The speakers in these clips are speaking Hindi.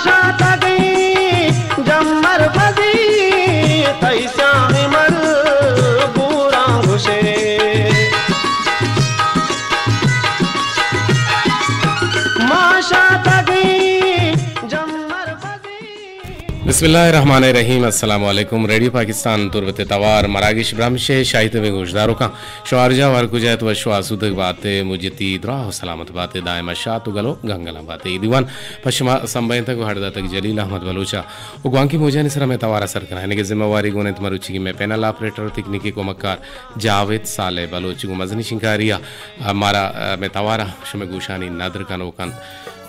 माशा तगी जम्मर बदी तैसा हिमर पूरा घुसे माशा तगी जम्मर बदी। बिस्मिल्लाहिर्रहमानिर्रहीम। अस्सलाम वालेकुम। रेडियो पाकिस्तान तुर्बत तवार मरागिश ब्रह्मशे शाहिद में गोशदारों का शारजा वर कुजैत व शुआसुद बातें मुजती द्राह सलामत बातें दायमा शात गलो गंगला बातें दीवान पश्चिमा संबय तक हरदा तक जलील अहमद बलूचा उगवां की मुझे निसरा में तवारा सर कराने की जिम्मेवारी गुने तमरुचि की मैं पैनल ऑपरेटर तकनीकी को मक्कार जावेद साले बलोच को मजनी शिंकारिया हमारा में तवारा शुमे गुशानी नादर का नोकन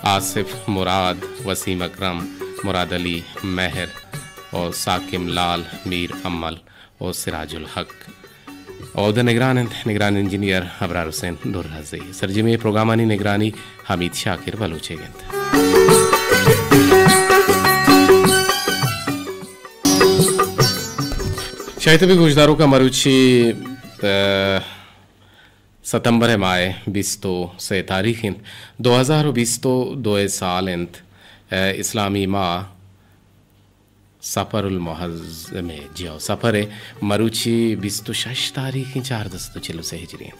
आसिफ मुराद वसीम अकरम मुराद अली महर और साकिम लाल मीर अम्मल और सिराजुल हक और निगरान इंजीनियर अबरार हुसैन दुर्राजी सरजिमे प्रोग्रामानी निगरानी हमीद शाकिर बलूचेगंद। शायद भी गुजदारों का मरुची सितंबर माह 20 से तारीख 2020 दो साल इस्लामी माह सफ़रुल मुहज़्ज़म में जियो सफ़र मरुची 26 तारीख 4 दस्त चिल्लो से हिजरी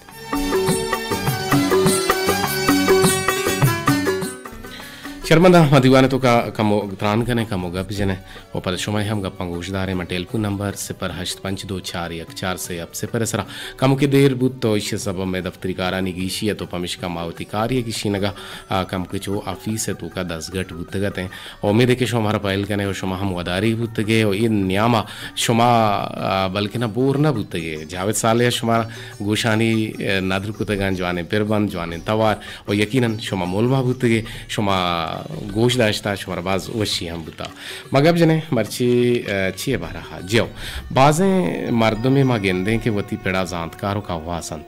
शर्मंदा मदीवाने तो का कमो त्रान कने कमो गप जने ओ पर समय हम गप्पा गोशदारे में टेलीफोन नंबर 0852414 से अब 0 सरा कम के देर बुत तो इस सब में दफ्तरी कारानी गीशी तो पमिश का मावती कार्य की शीनगा कम के जो ऑफिस है तो का 10 गट बुतगत हैं और उम्मीद है कि शो हमारा पहल कने और शो हम वदारी बुतगे और इन नियामा शुमा बल्कि ना बोर ना बुतगे जावेद साले शुमा गोशानी नादर कुतगान जवाने पिरबन जवाने तवार और यकीनन शुमा मोलमा बुतगे शुमा गोश दाश्ता शुमार बाज वशी हम बुता मगब जने मर्ची छिए बारहा जियो बाजें मर्दों में माँ गेंदे के वती पेड़ा जानकारों का वासन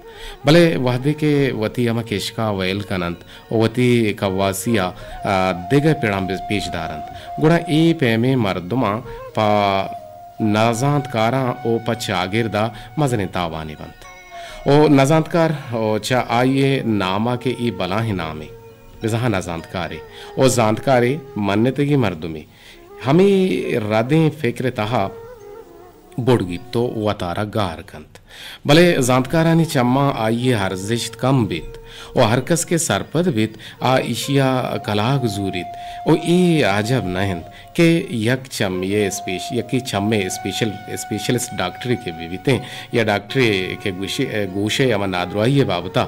भले वहदे के वती अमा केशका वैल कनंत और वती कवासिया देगा पेड़ा पेशदारंत गुड़ा ए पैमे मर्दुमा पा नाजांतकारा ओ पचागिरदा मजने तावानी बंत ओ नाजांतकार ओ चा आइए नामा के ई बला ही नामे जहाँ ना जानकारे और जानकारे मन्नत की मर्दुमी हमें रदें फिक्र तहा बुड़गी तो वतारा गार कंत भले जानकारानी चम्मा आइए हर्जिश्त कम बीत और हरकस के सरपद बीत आ इशिया कला गुजूरित और ये आजब नहन के यक चम्मे यकी चम्मे स्पेशलिस्ट डॉक्टरी के बीते या डॉक्टरी के गोशे या नादरवाई बाबता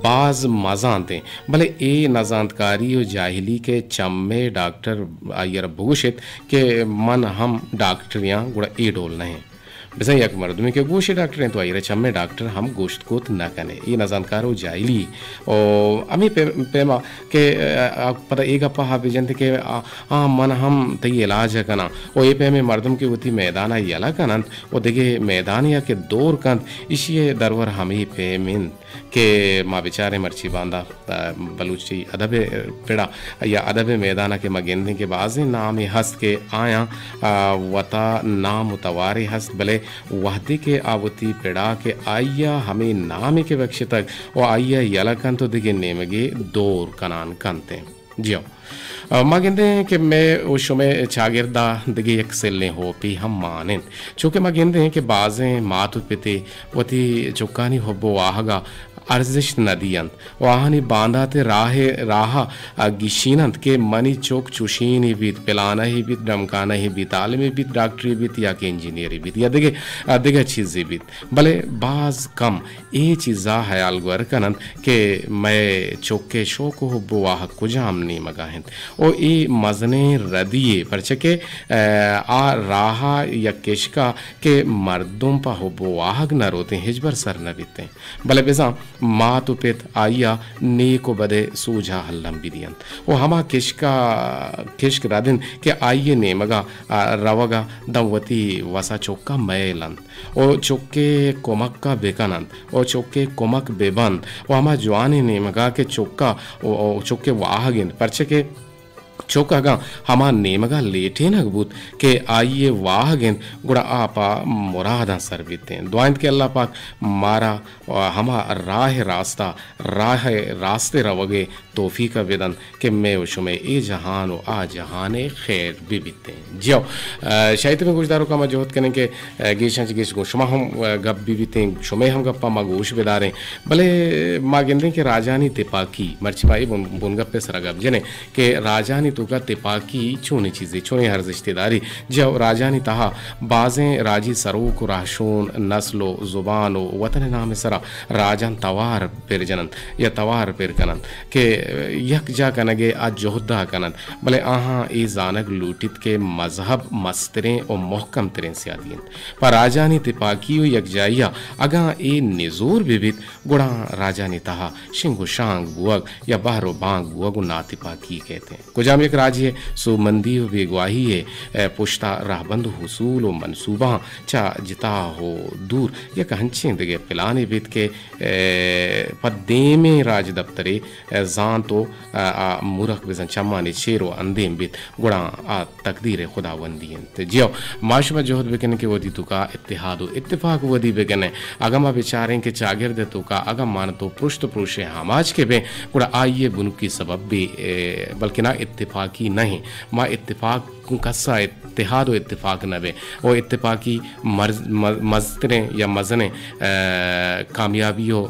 बाज मजानते भले ए नजानकारी और जाहिली के चम्मे डॉक्टर आयर भूषित के मन हम डॉक्टरियाँ गुड़ा ए डोल नहीं बिसा यक मर्दमी के गोशे डॉक्टर हैं तो आइरे चम्मे डॉक्टर हम गोश्त को न कने ये नजानकारो जाइली और अमी पेमा के पता एक अपा हा बेजंत के मन हम तई इलाज है कना और ये पे में मर्दम के उती मैदान आई अला कनंत और देखे मैदान या के दौर कंत इशिए दरवर हमी पे मिन के माँ बेचारे मर्ची बांधा बलूची अदब पेड़ा या अदब मैदाना के मगेंदे के बाज़े नाम हस्त के आया वता नाम तवारे हस्त भले वहदी के आवती पेड़ा के आइया हमें नाम के वक्ष तक और आइया यलकन तो दिगे नेमगे दौर कनान कंते जियो माँ कहते हैं कि मैं उस समय चागिरदा दिगे एक सेलने हो पी हम माने चूँकि माँ कहते हैं कि बाजें मातु पिते वती चुकानी होबो आहगा अर्जिश नदियंत वाहनी बांधाते राहा गिशीनंत के मनी चौक चुशीन ही बीत पिलाना ही बीत डमकाना ही बीत आलमी बीत डॉक्टरी बीत या के इंजीनियरी बीत या दिगे चीज़ें बीत भले बाज कम ये चीज़ा हयाल गुर कनंत के मैं चौके शोक हो बुआह कुजाम नी मगाहन ओ ये मजने रदिये परचके आ राहा या केशका के मर्दों पा हो बुआहग न रोते हिजबर सर न बीते भले बेजा माँ तो पेत आइया ने को बदे सूझा हल्लम बिदियन वो हमा किश्क रादिन के आइये ने मगा रवगा दमवती वसा चौका मैलन ओ चौके कोमक का बेकानंद ओ चौके कोमक बेबंद वो हमा जवानी ने मगा के चौका ओ चौके वाहगिन परचे के चौकागा हमा नेमगा लेटे नगबूत के आइए वाह गेंद गुड़ा आपा मुरादा सर बीते दुआइंद के अल्लाह पाक मारा हमा राह रास्ते रवगे तौफीक वेदन के मैं शुमे ए जहान आ जहान खैर भी बीते जियो शायद में गुजदारों का मजोहत करें के गेशांच गेश गो शुमा हम गप भी बीते शुमे हम गप्पा मा गोश बेदारे भले मा गेंदे के राजानी तिपाकी मर्चिपाई बुन गप्पे सरा गप जने के राजानी तुका तिपाकी छोनी चीज़ें छोने हर रिश्तेदारी जब राजानी तहा बाजें राजी सरो को राशून नस्लो जुबानो वतन नाम सरा राजान तवार पेर जनन या तवार पेर कनन के यक जा कनगे आज जोहदा कनन भले आहा ए जानक लूटित के मजहब मस्तरें और मोहकम तरें से आदीन पर राजानी तिपाकी यक जाइया अगा ए निजोर बिबित गुड़ा राजानी तहा शिंगु शांग बुअग या बहरो बांग बुअग ना तिपाकी कहते हैं कुजाम एक राजी है सो मंदी हो बेगवाही है पुश्ता राहबंद हुसूल व मनसूबा चा जिता हो दूर या कहंचे दगे पिलाने बीत के पद्दे में राज दफ्तरे जान तो मुरख बिजन चम्मानी शेरो अंदेम बीत गुड़ा आ तकदीर खुदावंदी ते जियो माशमा जोहद बेकने के वदी तुका इत्तेहाद इत्तेफाक वदी बेकने अगमा बेचारे के चागिर दे तुका अगम मान तो पृष्ठ पुरुषे हमाज के बे गुड़ा आइए बुनुकी सबब भी बल्कि ना इत्तेफाकी नहीं मा इत्तेफाक कस्सा इत्तेहाद व इत्तेफाक नबे वो इत्तेफाकी मजतरें या मजने कामयाबियों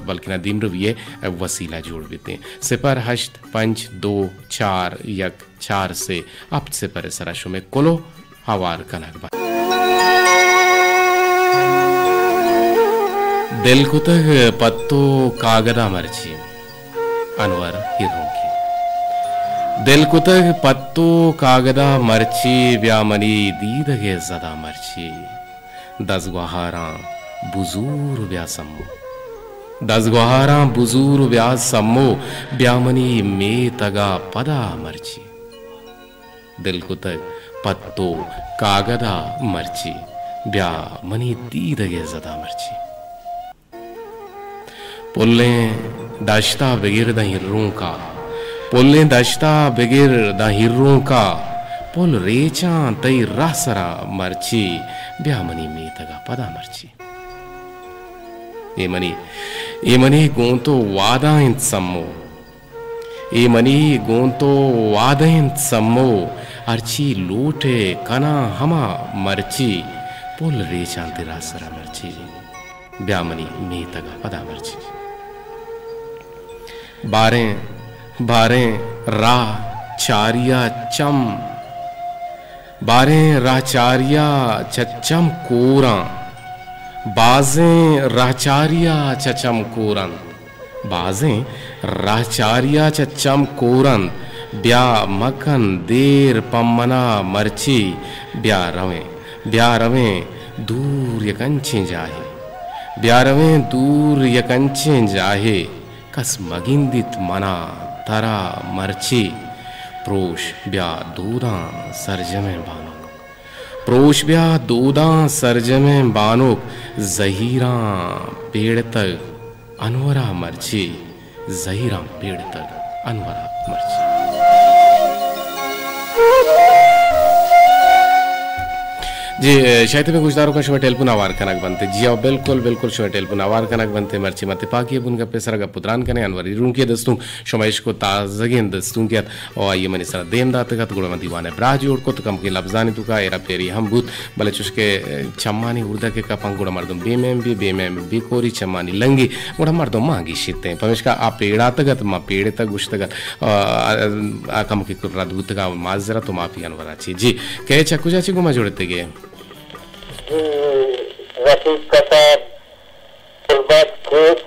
बल्कि ना दिन रविये वसीला जोड़ बीते सिपर हश्त 5 2 4 1 4 से अब से पर सराशो में कोलो हवार कनक दिल कुतग पत्तो कागदा मर्ची अनवर हिरों की दिल कुतग पत्तो कागदा मर्ची व्यामनी दीदगे जदा मर्ची दसगुहारा बुजूर व्यासमो दसगुहारा बुजूर व्यासमो व्यामनी में तगा पदा मर्ची दिल कुतग पत्तो कागदा मर्ची व्यामनी दीदगे जदा मर्ची पुल्ले दाश्ता बगैर दहिर्रों का पुल्ले दाश्ता बगैर दहिर्रों का पुल रेचा तई रासरा मर्ची ब्यामनी में तगा पदा मर्ची ए मनी गोंतो वादा इन सम्मो ए मनी गोंतो वादा इन सम्मो अर्ची लोटे कना हमा मर्ची पुल रेचा तई रासरा मर्ची ब्यामनी में तगा पदा मर्ची बारें रा चारिया चम बारें राचारिया चचम कोरा बाजें राचारिया चचम कोरन बाजें राचारिया चचम कोरन ब्या मकन देर पम्मना मर्ची ब्या रवें दूर यकंचे जाहे ब्या रवें दूर यकंचे जाहे कस मगिंदित मना तरा मर्ची प्रोश ब्या दूदा सरजमे बानुक प्रोश ब्या दूदा सरजमे बानुक जहीरा पेड़ तक अनवरा मर्ची जहीरा पेड़ तक अनवरा मर्ची जी शायद में गुजदारों का शुभ टेलपुन आवार कनक बनते जी आओ बिल्कुल बिल्कुल शुभ टेलपुन आवार कनक बनते मर्ची मत पाकी बुन का पेसर का पुत्रान कने अनवरी रूम के दस्तूं शमैश को ताजगेन दस्तूं के और ये मनी सरा देम दात का गुड़ में दीवाने ब्राज जोड़ को तो कम के लफ्जानी तो का एरा पेरी हम भूत भले चुसके चम्मानी उर्दा के का पंगुड़ा मर्दम बेमेम बी कोरी चम्मानी लंगी गुड़ा मर्दम मांगी शीते पमेश का आ पेड़ा तगत मा पेड़े तक गुश तगत कम के कुर्रा दूत का माजरा तो माफी अनवरा छी जी कहे चक्कू चाची को मा जोड़ते गए रफीक कसाब कुर्बात खूब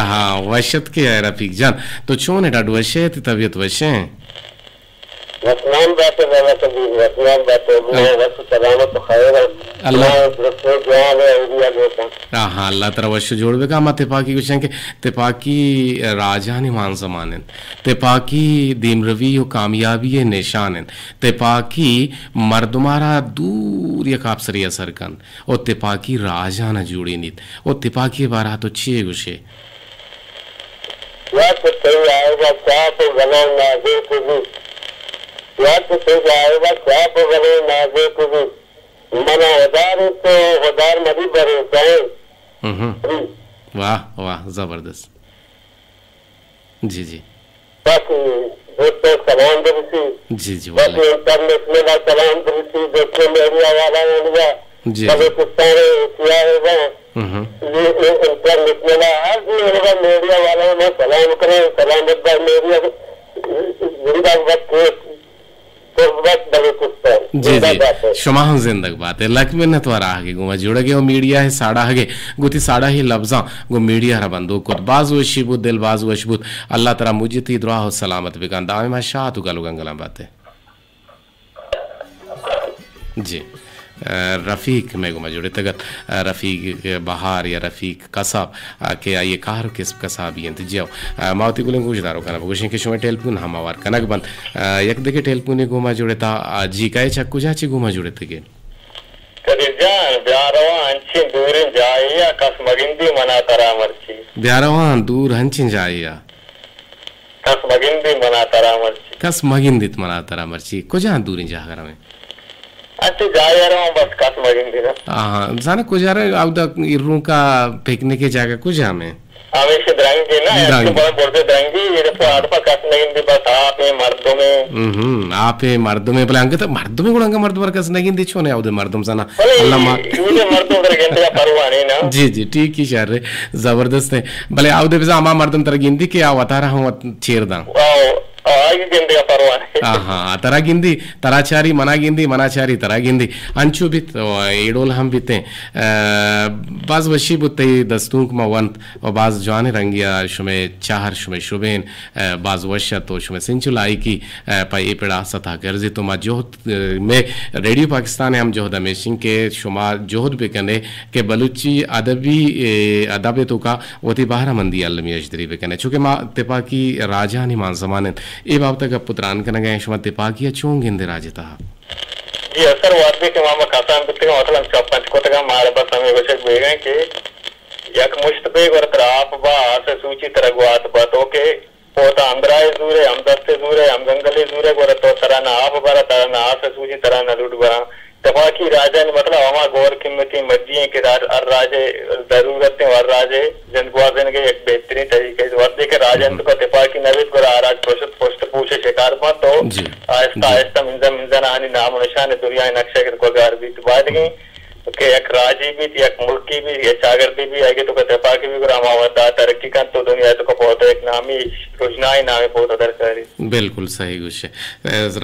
हाँ वशत के है रफीक जान तो छोने डाडू वशे तबीयत वशे वसनान बातें वाला कभी वसनान बातें मैं वक्त चलाना तो खाएगा अल्लाह रखो जवाब है इंडिया देता हाँ अल्लाह तरह वश जोड़ बेका मा तिपाकी कुछ हैं कि तिपाकी राजानी मान ज़मानन तिपाकी दीमरवी और कामयाबी है निशानन तिपाकी मर्दमारा दूर या कापसरी असर कन और तिपाकी राजा न जुड़ी नीत और तिपाकी बारह तो छे गुशे या तो सही आएगा क्या तो गला नाजे को भी, या तो सही आएगा क्या तो गले नाजे को भी, मना हजार तो हजार मरी भरोसा है। वाह वाह, जबरदस्त। जी जी बाकी दोस्तों सलाम दरसी जी जी, बाकी इंटरनेशनल सलाम दरसी दोस्तों मीडिया वाला इंडिया जी बलूचिस्तान किया होगा ये इंटरनेशनल हर मीडिया वालों ने सलाम करें, सलाम मीडिया जिंदाबाद बलूचिस्तान जी जी, शुमा हम जिंदग बात है लक में न तो आगे गुमा जुड़ गए वो मीडिया है साड़ा हगे गुती साड़ा ही लफ्जा गो मीडिया रबंदो कुत बाजू शिबुत दिल बाजू अशबुत अल्लाह तरा मुजिती दुआ हो सलामत बिकान दावे मा शाह तु गलु गंगला बात है जी। रफ़ीक में गुमा जुड़े तगत रफ़ीक बहार या रफ़ीक कसाब के आइए कार किस कसाब ये इंतजाओ मावती गुलें गुजदारो कना बुगशिं के शुमे टेलपुन हम आवार कनक बंद यक देखे टेलपुने गुमा जुड़े ता जी काए चक्कू जाची गुमा जुड़े तगे करिजान ब्यारवा अंची दूर जाइया कस मगिंदी मना तरा मर्ची ब्यारवा दूर हंचिन जाइया कस मगिंदी मना तरा मर्ची कस मगिंदित मना तरा मर्ची कुजा दूरी जा घर में अच्छे जाया रहा बस कस मगिंदी ना हाँ जाने कुजा रे अब तक इरुं का फेंकने के जगह कुजा में हमेशा द्रंगी ना ऐसे बड़ा बोलते द्रंगी ये तो आठ पर कस मगिंदी बस आप में मर्दों में आप मर्दों में बोले अंग तो मर्दों में गुणंगा मर्द पर कस नहीं दिछो ने आउदे मर्दम सना अल्लाह मा ये मर्दों कर गेंदे का परवाह नहीं ना जी जी ठीक ही शार जबरदस्त है भले आउदे बिजा अमा मर्दम तर गिंदी के आ वतारा हम चेरदा आगे गेंदे का परवाह हाँ तरा गिंदी तराचारी मना गिंदी मनाचारी तरा गिंदी अंचु बित एडोल हम बिते बाज वशी बुते दस्तूक मवंत और बाज जवान रंगिया शुमे चाहर शुमे शुबेन बाज वशा तो शुमे सिंचुलाई की पाई पेड़ा सता गर्जी तो मा जोहद में रेडियो पाकिस्तान हम जोहद हमेशिंग के शुमा जोहद बेकने के बलूची अदबी अदबे तो का वती बाहर मंदी अलमी अजदरी बेकने चूंकि मा तिपा की राजा निमान जमाने ए बाब तक पुत्रान कन गए शुमा तिपा की चोंग गिंदे राजता जी असर वादे के मामा कासान बिते का मतलब चौपंच को तक मारे बस हमें कुछ बेगे के यक मुश्तबे वर त्राप बा से सूची तरगवात बतो के पोता अंदराए दूरे हम दस्ते दूरे हम गंगले दूरे वर तो तरना आप बरा तरना से सूची तरना लूट बरा तफाकी राजा ने मतलब हमा गौर कीमती मर्जी के राजे जरूरतें और राजे जनगवाजन के एक बेहतरीन तरीके से वर्दे के राजन को तफाकी नवीद पर आराज पोषित पोस्ट पूछे शिकार मत तो आहिस्ता आहिस्ता मिंजा नानी नाम निशान दुनिया नक्शे के को गार भी बाद गई के एक राजी भी एक मुल्की भी ये चागरती भी आगे तो तफाकी भी ग्रामावदा तरक्की का तो दुनिया तो को बहुत एक नामी रोजनाई नामे बहुत अदर करी बिल्कुल सही गुशे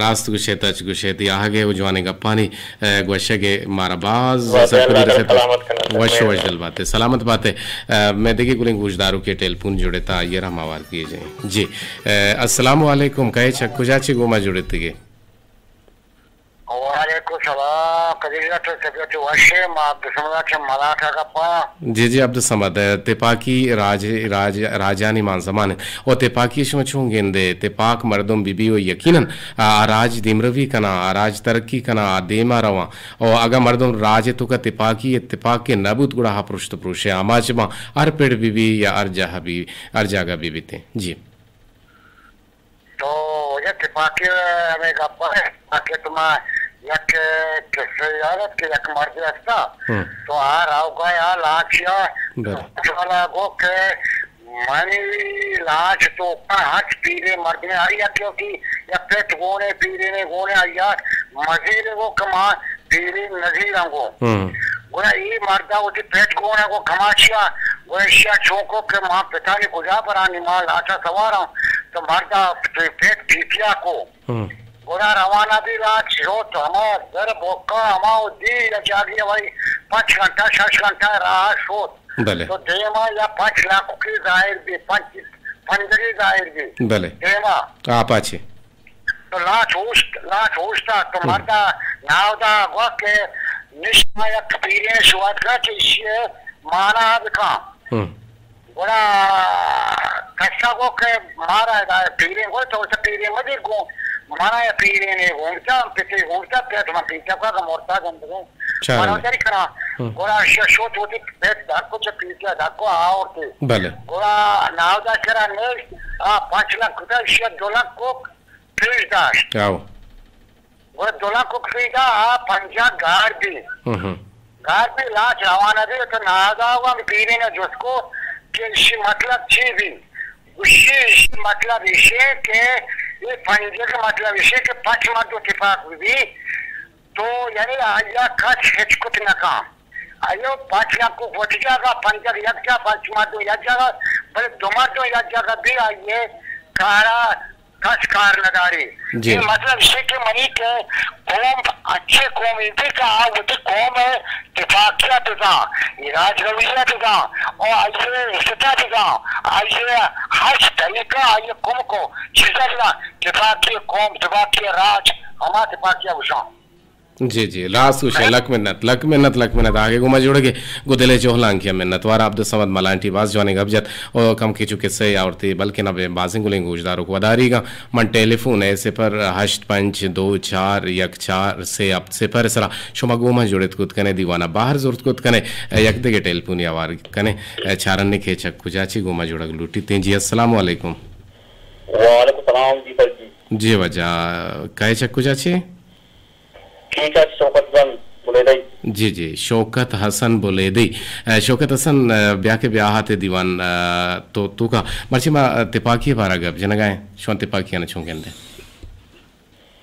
रास्त गुशे तच गुशे ती आगे वो जवाने का पानी गुशे के मारा बाज वश वश दिल बातें सलामत बातें मैं देखिए गुलिंग गुजदारू के टेलीफोन जुड़े था ये रमावार किए जाए जी अस्सलाम वालेकुम कहे चक्कू जाची गोमा जुड़े थे वालेकुम सलाम कदीजा तो तबियत वशे मा अब्दुल समद के मलाका का पा जी जी अब्दुल समद तिपाकी राजानी मान जमाने और तिपाकी शो छूंगेंदे तिपाक मर्दम बीबी ओ यकीनन राज दिमरवी कना राज तरक्की कना देमा रवा और अगर मर्दम राज तो का तिपाकी इत्तिफाक के नबूत गुड़ा पृष्ठ पुरुषे आमाचमा अर पेड़ बीबी या अर जागा बीबी थे जी तो ये तिपाकी में गप्पा है आके तुम्हारा यक किसे यारत के यक मर्द असता तो आ रावगा या लाचिया वाला गो के मानी लाच तो का हाथ पीरे मर्द में आ रही है क्योंकि या पेट गोने पीरे ने गोने आया मजीर वो कमा पीरे नजीर को गोना ये मर्दा वो पेट गोना को कमाचिया वो एशिया चौको के मां पिता ने गुजा पर आनी मां लाचा सवारा तो मर्दा पेट पीतिया को गोना रवाना भी रात हो तो हमारा दर बोका हमारा दी या गया भाई 5 घंटा 6 घंटा राह शोत तो देमा या 5 लाख की जाहिर भी 5 जाहिर भी भले देमा आप अच्छे तो लाच होस्ता तो मर्दा नावदा गो के निष्ठा एक्सपीरियंस हुआ था कि इससे माना दिखा गोना कच्चा को के मारा है पीरे को तो उसे पीरे मत को माना या पीरे ने घूमता पिछले घूमता पेट में पीता का मोरता गंद को माना तेरी करा गोरा शोट होती पेट धाको चे पीछे धाको आवते भले गोरा नावदा करा ने 5 लाख रुपया शिया 2 लाख को फीस दाश आओ गोरा 2 लाख को फीस दा पंजा गार भी लाच रवाना दे तो नावदा हुआ पीने ने जिसको के इसी मतलब चीज़ उसी मतलब इसे के ये पंजे का मतलब इसे के 5 मत दो इत्तेफाक हुई तो यानी आया खच हिचकुत न काम आयो 5 लाख को वोट जाएगा पंजा एक जा 5 मत दो एक जाएगा बड़े 2 मत दो एक जाएगा भी आइए कारा खच कार नदारी ये मतलब इसे के मनी के कौम अच्छे कौम इनके का वो तो कौम है इत्तेफाकिया दिखा इराज रविया दिखा और आइए सता दिखा आइए हर तरीका आइए कौम को चीज़ा दिखा इत्तेफाकिया कौम इत्तेफाकिया राज हमारा इत्तेफाकिया उशान जी जी लास्ट क्वेश्चन लक मिन्नत आगे गुमा जोड़ के गुदले चोहलांग किया मिन्नत वार अब्दुल समद मलांटी बाज जवाने गबजत और कम की चुके से आवरती बल्कि ना बाजिंग गुलिंग गुजदारों को वदारीगा मन टेलीफोन है सिपर 852414 से अब सिपर सरा शुमा गुमा जोड़े कुत कने दीवाना बाहर जोरत कुत कने यक दे के टेलीफोन यावार कने चारन ने खेचक कुजाची गुमा जोड़ा लूटी तेजी अस्सलाम वालेकुम वालेकुम सलाम जी पर जी वजह कहे चक कुजाची ठीक है शौकत हसन बुलेदई जी जी शौकत हसन बुलेदई शौकत हसन ब्याह के ब्याह हाथे दीवान तो तू का मर्ची मा तिपाकी बारा गब जनगाए शौन तिपाकी न छूंगेंदे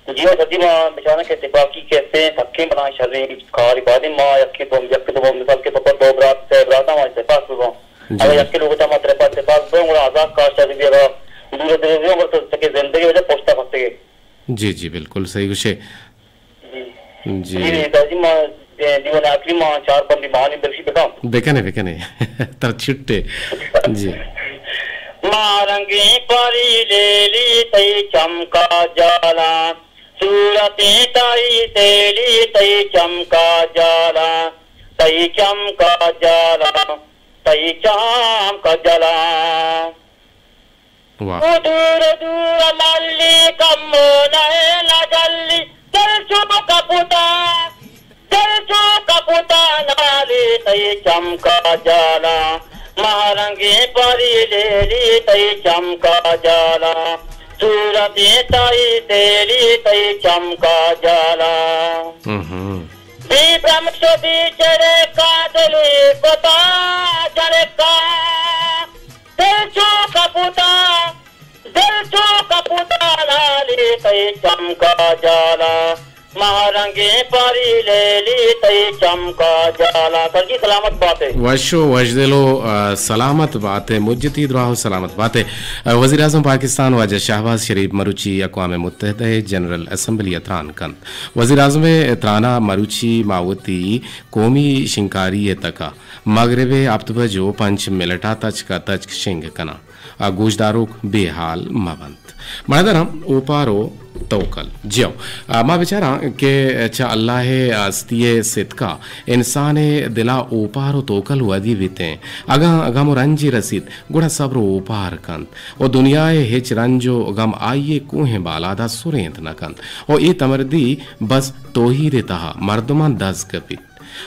जी सदी मा बिचारा के तिपाकी कहते हैं थक्के बना शर्रे कार इबादे मा यक्के तो मिसाल के तौर पर दो बरात से बराता मा से पास हो अगर यक्के लोग ता मात्र पास दो और आजाद का शर्रे दिया दूर दूर और तो के जिंदगी वजह पोस्टा फंसे जी जी बिल्कुल सही कुछ जी दादी मां दीवाना आखिरी मां 4 बंदी मानी दर्शी बेकने तर छिट्टे जी मारंगी परी लेली तई चमका जाला सूरती तई तेली तई चमका जाला तई चमका जाला वाह दूर दूर मल्ली कम्मो न जल्ली चल कपुता नाली तई चमका जाला महारंगी परी लेली तई चमका जाला सूरती तई तेली तई चमका जाला विक्रम सोती चरे कादली पता चरे का दिल चो कपुता नाली तई चमका जाला महारंगी परी लेली तई चमका जाला सर सलामत बात है वशो वजदिलो सलामत बात है मुज्जती दुआओ सलामत बात है वज़ीर आज़म पाकिस्तान वाजा शहबाज शरीफ मरूची अक़वाम मुत्तहिदा जनरल असम्बली अतरान कंद वज़ीर आज़म त्राना मरूची मावती कौमी शिंकारी तका मगरब अक्टूबर जो 5 मिनटा तच का तच शिंग कना गोशदारों बेहाल मबंत मदरम ओपारो तोकल जियो माँ बेचारा के अच्छा अल्लाह आस्तिये सिद्का इंसान दिला ओपारो तोकल वदी बीते अगम रंजी रसीद गुड़ा सब्र ओपार कंत और दुनिया हिच रंजो गम आइये कुहे बालादा सुरेंत न कंत और ये तमर्दी बस तो ही रहता मर्दमान 10 कपित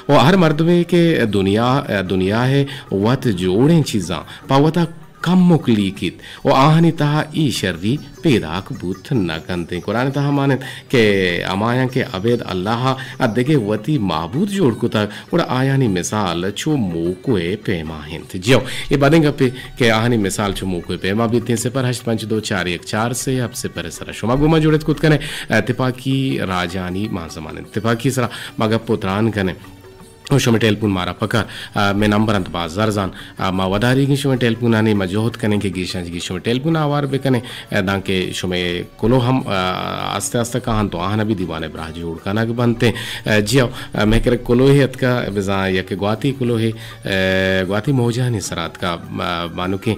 और हर मर्दमे के दुनिया है वत जोड़े चीज़ा पावता कम मुकली कित और आहनी तहा ई शर्री पैदा कबूत न कंते कुरान तहा माने के अमाया के अबेद अल्लाह अदगे वती माबूद जोड़ को तक और आयानी मिसाल छो मोकोए पेमा हिंत जियो ये बादेंगे पे के आहनी मिसाल छो मोकोए पेमा बीते से पर 852414 से अब से पर सरा शुमा गुमा जोड़े कुत कने तिपाकी राजानी मा जमाने तिपाकी सरा मगा पुत्रान कने शुमे टेलपुन मारा पकर मैं नंबर अंत बाजार जान मा वदारी की शुमे टेलपुन आने मजोहत कने के गिशां की शुमे टेलपुन आवार बे कने दांके शुमे कोलो हम आस्ते आस्ते कहां तो आहना भी दीवाने ब्राह जोड़ काना के बनते जियो मैं करे कोलो ही अतका बिजा या के ग्वाती कोलो है ग्वाती मोजानी सरात का मानो के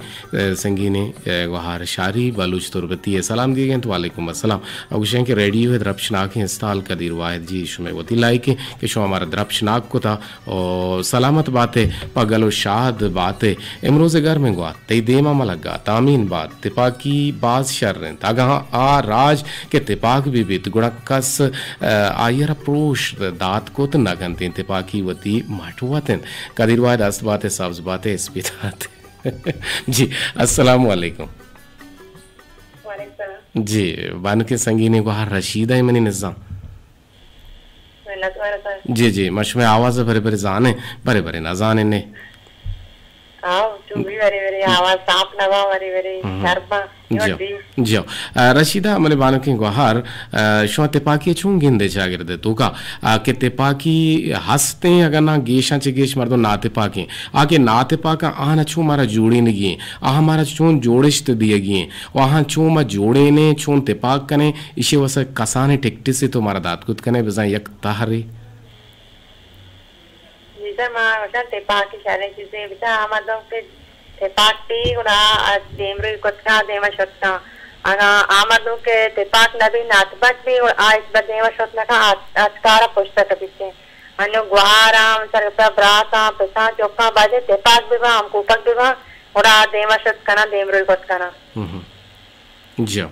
संगीने वहार शारी बलूच तुरबती सलाम दिए गए तो वालेकुम अस्सलाम अगुशें के रेडियो है द्रपशनाक इंस्टॉल कदीर वाहिद जी शुमे वती लाइक के शो हमारा द्रपशनाक को था और सलामत बातें पगलो शाद बातें इमरोज़ घर में गुआ तई देमा मलगा तामीन बात तिपाकी बाज शर्रें तागा आ राज के तिपाक भी बीत गुणकस आयर प्रोश दात को तो नगनते तिपाकी वती माटुआतें कदिरवाय दस्त बातें सब्ज बातें इस्पिताते जी अस्सलाम वालेकुम जी बानु के संगीने को हर रशीदा है मनी निज़ाम जी जी मश में आवाज़ भरे भरे जाने भरे भरे ना जाने ने आवाज़ साफ नवा भरे भरे शर्मा जियो रशीदा मने बानु के गुहार शो तिपाकी चूं गिंदे जागिरदे तो का के तिपाकी हंसते अगर ना गेशा चे गेश मर्दो ना तिपाकी आके ना तिपाका आना चूं मारा जोड़ी ने गिए आ हमारा चूं जोड़िश्त दिए गिए वहां चूं मा जोड़े ने चूं तिपाक कने इसे वस कसाने टिकटी से तो मारा दात कुत कने बजा यक ताहरे जिसे मा वसा तिपाकी सारे चीजें बिता हमारा के तेपाकी उड़ा देमरे कोटका देमा शोटना आगा आमदों के तेपाक नबी नातबत भी और आज बदेमा शोटना का आजकारा पुष्टा कबिचे अन्य गुहाराम सरपा ब्रासा पेशा चौका बाजे तेपाक भी वहाँ हमको पक भी वहाँ उड़ा देमा शोट करना देमरे कोटका ना जियो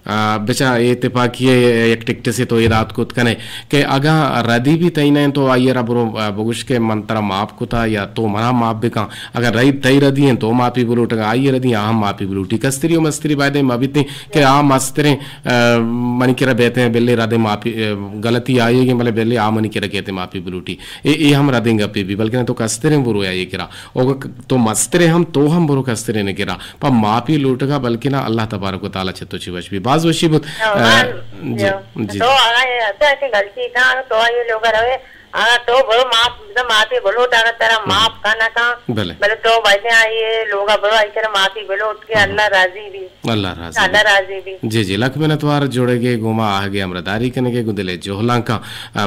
बेचा ये तिपाकी एक टिकट से तो ये रात को कने के अगा रदी भी तई नहीं तो आइए रबरो बगुश के मंत्रा माप को था या तो मना माप भी का अगर रही तई रदी हैं तो मापी बुलूट आइए रदी आम मापी बुलूटी कस्तरी मस्तरी बादे मबिते के आम मस्तरे मनी केरा बेते हैं बेले रदे मापी गलती आएगी मतलब बेले आम मनी केरा कहते मापी बुलूटी ये हम रदेंगे पे भी बल्कि तो कस्तरे बुरो आइए केरा और तो मस्तरे हम तो हम बुरो कस्तरे ने केरा पर मापी लूटगा बल्कि ना अल्लाह तबारक व तआला छतो चिवश भी बाज वशीबत जी जी तो आया ऐसे गलती था तो ये लोग रहे तो बड़ो माफ माफी बोलो तेरा माफ करना का बोले तो वैसे ये लोग बड़ो ऐसे माफी बोलो उठ के अल्लाह राजी भी जी जी लख मिनतवार जोड़ेगे गोमा आगे अमरदारी करने के गुदले जोहला का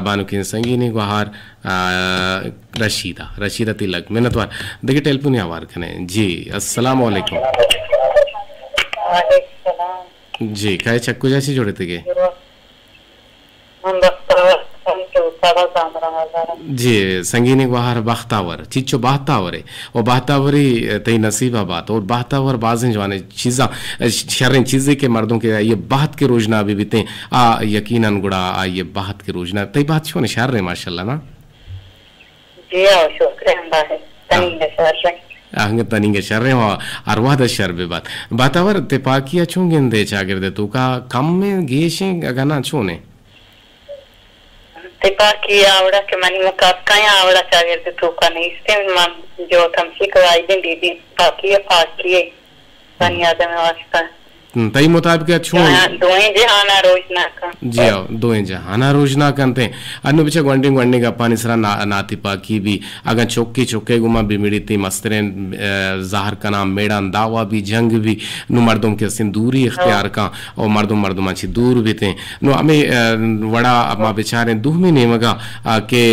बानु की संगीनी गुहार रशीदा तिलक मिनतवार देखिए टेलीफोन आवार कने जी अस्सलाम वालेकुम जी काय चक्कू जैसी जोड़े थे के जी संगीनी गुहार बख्तावर चिच्चो बख्तावर है और बख्तावरी तई नसीबा बात और बख्तावर बाज़ें जवाने चीज़ा शर्रें चीज़ें के मर्दों के ये बात के रोजना अभी बीते यकीनन गुड़ा ये बात के रोजना तई बात छो ने शर्रें माशाल्लाह ना जी शुक्रिया है आंगे तनिंगे शर्रे हो अरवा द शर बे बातावर तिपाकिया छूंगे दे चागिरदे तो का कम में गेशे गना छूने तिपाकी आवड़ा के मनी मुका काया आवड़ा चागिरदे तो का नहीं इससे मन जो थम सिखवाई दे दीदी पाकी पाकी बनिया दे में वास्ता तई मुताबिक छू दोए जहाना रोजना का जी आओ दोए जहाना रोजना करते अनु बिचा गंडी का पानी सरा नाती पाकी भी अगर चौके गुमा भी मिड़ती मस्तरे ज़ाहर का नाम मेड़ान दावा भी जंग भी नु मर्दों के सिंदूरी इख्तियार का और मर्दों अच्छी दूर भी थे नु हमें वड़ा अम्मा बेचारे दुहमी ने मगा के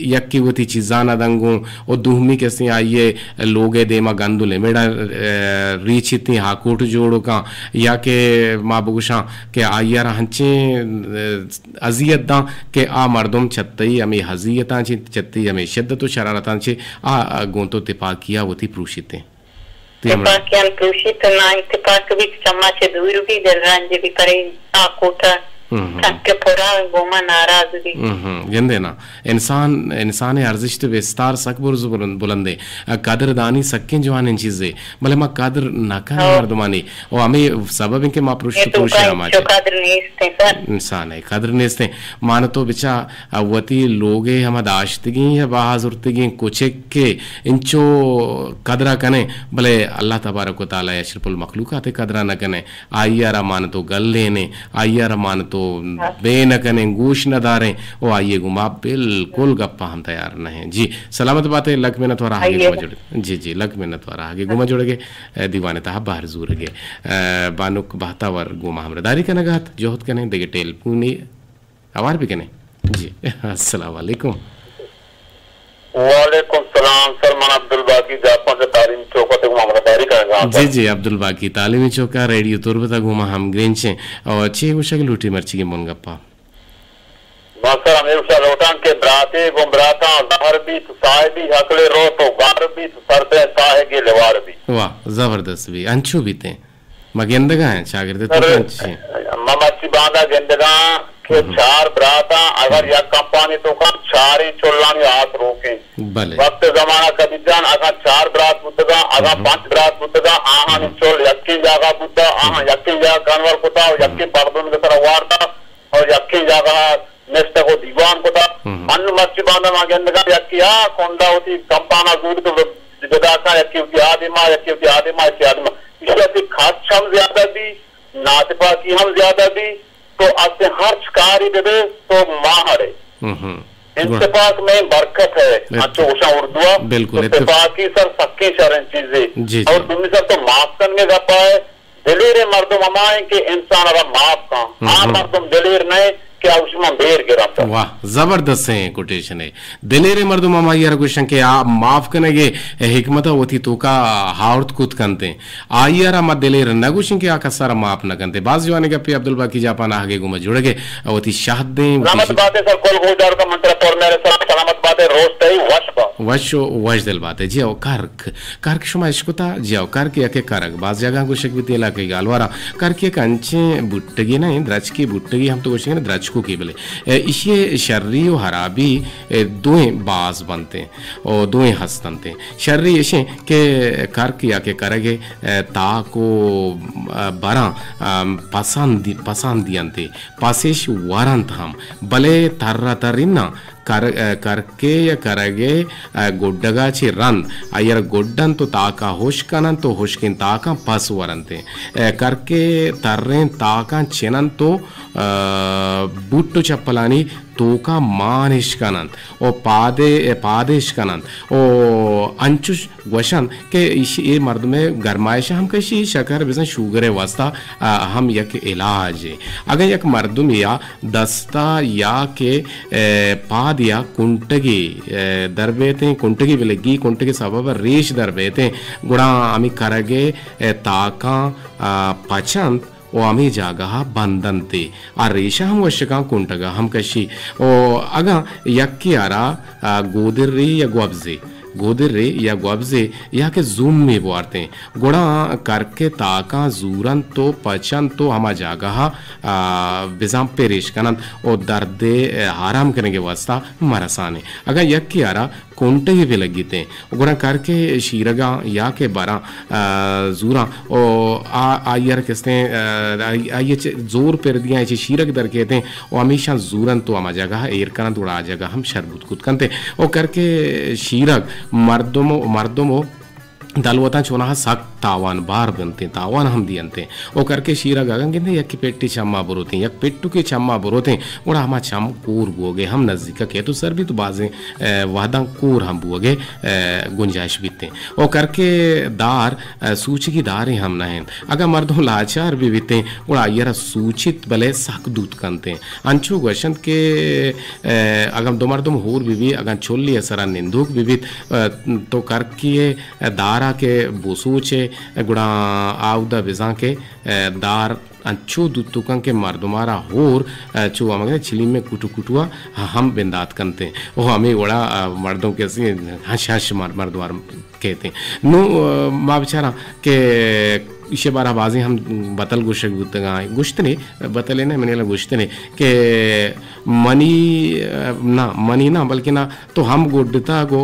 यक्की वती चीज़ाना दंगू और दुहमी के से आइए लोगे देमा गंदुले मेड़ा रीचिती हाकोट जोड़ो का या के माँ बगुशा के आयर हंचे अजियत दा के आ मर्दों छत्तई हमें हजियता छत्ती हमें शिद्दत शरारता आ गोंतो तिपाकिया वती प्रूषिते तिपाकियान प्रूषित ना तिपाक भी चम्मच दूर भी दररांजे भी करे आ कोटा के पूरा गोमा नाराज भी गंदे ना इंसान अर्जिश तो विस्तार सकबुर बुलंदे कदरदानी सक्के जवान चीजें भले माँ कदर न कर मर्दमानी और हमें सबब इनके माँ पुरुष इंसान है कदर नेस्ते मान तो बिचा वती लोगे हम दाश्तगी या बहाजुर्तगी कुछ के इंचो कदरा कने भले अल्लाह तबारक व तआला अशरफुल मखलूकात कदरा न कने आइयारा मान तो गल लेने आइयारा मान तो बे न कने गोश न दारें वो आइए गुमा बिल्कुल गप्पा हम तैयार न हैं जी सलामत बातें लग मिनट वारा आगे गुमा जुड़े जी लग मिनट वारा आगे गुमा जुड़े दीवाने तहा बाहर जूर गे बानुक बहतावर गुमा हम दारी का नगात जोहत कने देगे टेल पुनी आवार भी कने जी अस्सलाम वालेकुम वालेकुम सलाम सर मन अब्दुल बाकी जापान से तालीम चौका ते घुमा हमरा दारी करेंगे जी अब्दुल बाकी तालीमी चौका रेडियो तुरबता घुमा हम ग्रेन छे और छे गुशा की लूटी मर्ची के मन गप्पा मक्सर हमेशा रोटान के बराते गुमराता जहर भी तो साहिबी हकले रो तो गार भी तो सरदे साहे के लेवार भी वाह जबरदस्त भी अंचू भी थे मगेंदगा हैं शागिर्द तो अच्छे ममच्ची बांधा गेंदगा के चार बराता अगर या कंपनी तो का चार ही चोलानी हाथ रोके भले वक्त जमाना कभी जान अगर चार बरात बुद्धगा अगर पांच बरात बुद्धगा आहा निचोल यक्की जागा बुद्धा आहा यक्की जागा कन्वर कुता यक्की पर्दुन के तरह वारता और यक्की जागा नेक्स्ट को दीवान कुता मन मच्ची बांधा मगेंदगा यक्की आ कोंडा होती कंपाना दूर तो जदाका यक्की आदिमा इत्यादि इसलिए खास हम ज्यादा भी नातपा की हम ज्यादा भी तो आपसे हर कारी दे दे तो माहर है इत्तेफाक में बरकत है अच्छो उषा उर्दुआ बिल्कुल इत्तेफाकी सर सक्की शरण चीजें और तुम सर तो माफ करने का पाए दिलेर मर्दम अमाए के इंसान अगर माफ का हाँ मर्दम दिलेर नहीं क्या उसमें बेर गिरा वाह जबरदस्त है कोटेशन है दिलेरे मर्दुम अमायर गुशन के आ माफ कनेगे हिकमत होती तो का हाउर्त कुत कंते आयरा मत दिलेर नगुशन के आका सारा माफ न कंते बाज जवाने के पे अब्दुल बाकी जापान आगे गुम जुड़ गए होती शाहदे सलामत बातें सर कोल गुजार का मंत्र पर मेरे सर सलामत बातें रोज तई वश दिल बातें जी आओ कार्क शुमा इश्कुता जी आओ कार्क यके कारक बाज जगह गुशक भी तेला के गालवारा कार्क एक अंचे बुट्टगी नहीं द्रच की बुट्टगी हम तो गुशेंगे द्रच को केवल इसे शर्री और हराबी दोएं बाज बनते हैं और दोएं हंस बनते हैं शर्री ऐसे के कर किया के करेंगे ताको बरा पसंद दियंते पासेश वारंत हम भले तर्रा तरिना करके या करगे गोड्डगा ची रन अयर गोड्डन तो ताका होशकनन तो होशकिन ताका पस वरंते करके तर्रें ताका चिनन तो बुट्टु चप्पलानी तोका मानिश कनंत ओ पादेश कनंत ओ अंचुश वशन के ये मर्द में गरमाइश हम कशी शकर बिजन शुगर वास्ता हम यक इलाज अगर यक मर्दम या दस्ता या के पाद या कुंटगी दरबेते कुंटगी बिलगी कुंटगी सबब रेश दरबेते गुणा अमी करगे ताका पचंत ओ आमी जागा बंदनते आ रेशा हम वशका कुंटगा हम कशी ओ अगा यक्की आरा गोदिर्रे या ग्वब्जे या के जूम में बोरते गुणा करके ताका जूरन तो पचन तो हमा जागा बिजाम पेरेश कनन और दर्दे हाराम करने के वास्ता मरसाने अगर यक्की आरा कोंटे भी लगते गुणा करके शीरगा या के बारा जूरा ओ आयर किसते आये जोर पर दिया ऐसे शीरक दर कहते हैं और हमेशा जूरन तो हमा जगह एर करन थोड़ा जगह हम शरबत कुत करते और करके शीरक मर्दमो दलवता चोना सख्त तावान बार बनते तावान हम दियंते ओ करके शीरा गगन किंदे यक पेट्टी चम्मा बरोते यक पेट्टू के चम्मा बरोते उड़ा हमा चम कूर बोगे हम नजदीक के तो सर भी तो बाजे वादा कूर हम बोगे गुंजाइश बीते ओ करके दार सूची की दारे हम नहीं अगर मर्दों लाचार भी बीते उड़ा यरा सूचित भले सक दूत कंते अंचो गशन के अगर दो मर्दों होर भी अगर छोली असरा निंदुक भी तो करके दारा के बोसूचे गुड़ा आउदा बिजा के दार अच्छो दुतुकं के मर्दुमारा होर चो अमगे चिली में कुटु कुटुआ हम बिंदात करते वो हमें बड़ा मर्दों के सी हश हश मर्दवार कहते नो माँ बेचारा के इसे बारा बाजी हम बतल गुशक गुश्त नहीं बतले ना मैंने गुश्त नहीं के मनी ना बल्कि ना तो हम गोड्डता गो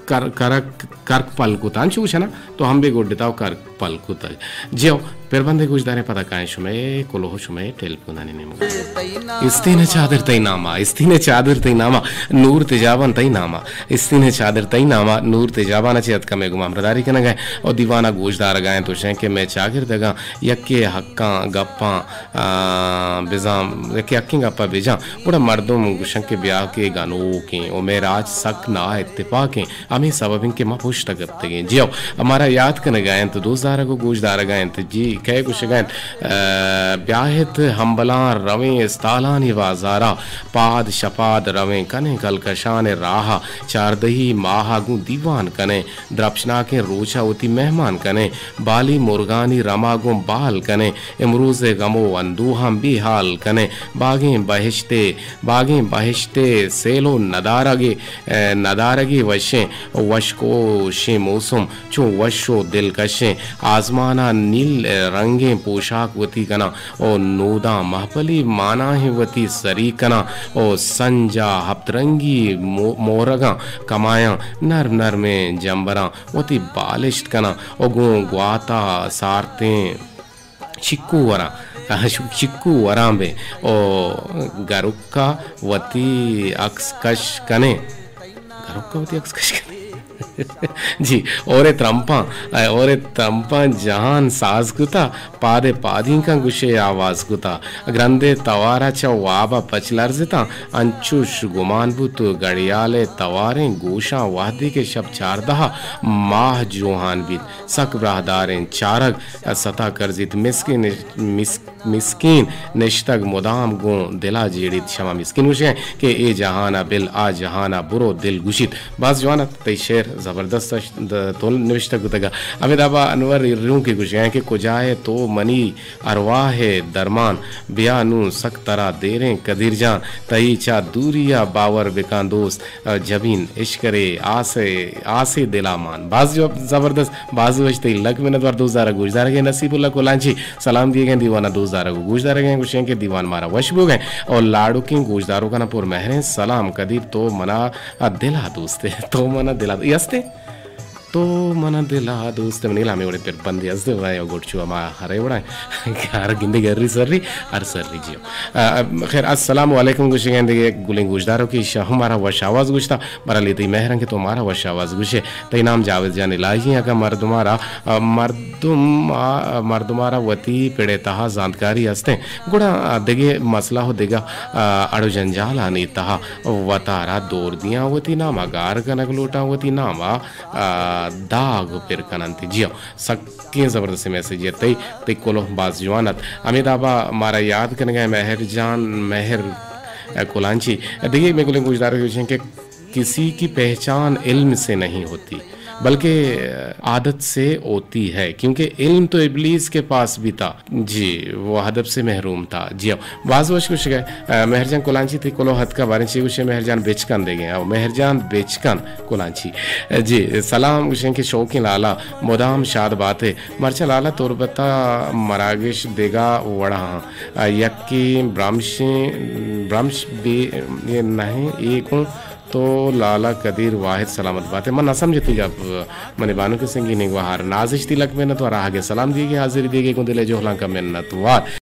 कर्क पलकुता अंशुष ना तो हम भी गोड्डता कर्क पलकुता जियो पेरबंदे कुछ दाने पता काहे शुमे कोलोह शुमे टेलीफोन आने ने इस्तीने चादर तई नामा नूर तेजावन तई नामा इस्तीने चादर तई नामा नूर तेजावन अच्छे अतका में गुमाम रदारी कन गए और दीवाना गोशदार गए तो शें के मैं चागिर दगा यक्के हक्का गप्पा बिजाम यक्के हक्की गप्पा बेजा पूरा मर्दों गुशन के ब्याह के गानों के ओ मेरा आज सक ना इत्तेफाक हैं हमें सबब के माँ पुष्ट करते गए जियो हमारा याद कन गए तो दोस्त दारा को गोशदार गए तो जी कै कुछ गैन ब्याहित हमबला रवें स्तालानी वाजारा पाद शपाद रवें कने कलकशान राहा चारदही माहागु दीवान कने द्रपशना के रोचा होती मेहमान कने बाली मुर्गानी रमागो बाल कने इमरूज गमो अंदूहम भी हाल कने बागें बहिश्ते सेलो नदारगे वशें वशको शे मौसम चो वशो दिलकशें आजमाना नील रंगे पोशाक वती कना ओ नोदा महपली माना ही वती सरी कना ओ संजा हफ्तरंगी मोरगा कमाया नर नर में जंबरा वती बालिश्त कना ओ ग्वाता सारते चिक्कू वरांबे ओ गरुक्का वती अक्सकश कने जी और त्रंपा जहान साज गुता पादे पादी का गुशे आवाज गुता ग्रंदे तवारा च वाबा पचलर्जिता अंचुश गुमान बुत गड़ियाले तवारें गोशा वादी के शब चारदहा माह जोहान बिद सक ब्राहदारें चारग सता करजित मिस्कीन निश्तग मुदाम गो दिला जेड़ित शमा मिस्किन गुशे के ए जहाना बिल आ जहाना बुरो दिल गुशित बास जवाना तई शेर जबरदस्त तो निविष्ट गुतगा अमिताबा अनवर रूं की गुशियां के कुजाए तो मनी अरवाह दरमान बियानु सक तरा देरें कदीर जान तई चा दूरिया बावर बेकान दोस्त जबीन इश्करे आसे दिलामान बाज जबरदस्त बाजू वजते लक मिनट वर 2000 गुजदार के नसीबुल्लाह कोलांची सलाम दिए गए दीवाना 2000 को गुजदार गए गुशियां के दीवान मारा वशबो गए और लाडू की गुजदारों का ना पुर महरे सलाम कदीर तो मना दिला दोस्ते तो मना दिला यस्ते तो मना दिला दोस्त मनीला में उड़े पेर बंदी असदे वाय गोटचू मा हरे उड़ा यार गिंदे गरी सररी हर सररी जियो खैर अस्सलाम वालेकुम गुशिगेंदे गुलिंग गुजदारों की शाह हमारा वश आवाज गुजता मरा लेती मेहरंग के तो हमारा वश आवाज गुशे तई नाम जावेद जान इलाही का मर्दुमारा वती पेड़े तहा जानकारी हस्ते गुड़ा देगे मसला हो देगा अड़ो जंजाल आनी तहा वतारा दौर दिया होती नामा गार कनक लोटा होती नामा दाग फिर कनंती जियो सक्के जबरदस्त मैसेज है तई कोलो बाज जवानत अमिताबा मारा याद करने गए मेहर कोलांची देखिए मैं को गुजदार के किसी की पहचान इल्म से नहीं होती बल्कि आदत से होती है क्योंकि इल्म तो इब्लीस के पास भी था जी वो अदब से महरूम था जी बाज वश कुछ गए मेहरजान कोलांची थी कोलो हद का बारे उसे मेहरजान बेचकन दे गए मेहरजान बेचकन कोलांची जी सलाम उसे के शौकीन लाला मुदाम शाद बातें मरचा लाला तोरबता मरागिश देगा वड़ा यक्की ब्राह्मश भी ये नहीं एक तो लाला कदीर वाहिद सलामत बात है मन असम जती जब मने बानु के संगी ने वहार नाजिश तिलक में न तो आगे सलाम दिए हाजिर दिए को दिले जो हला का मिन्नत वार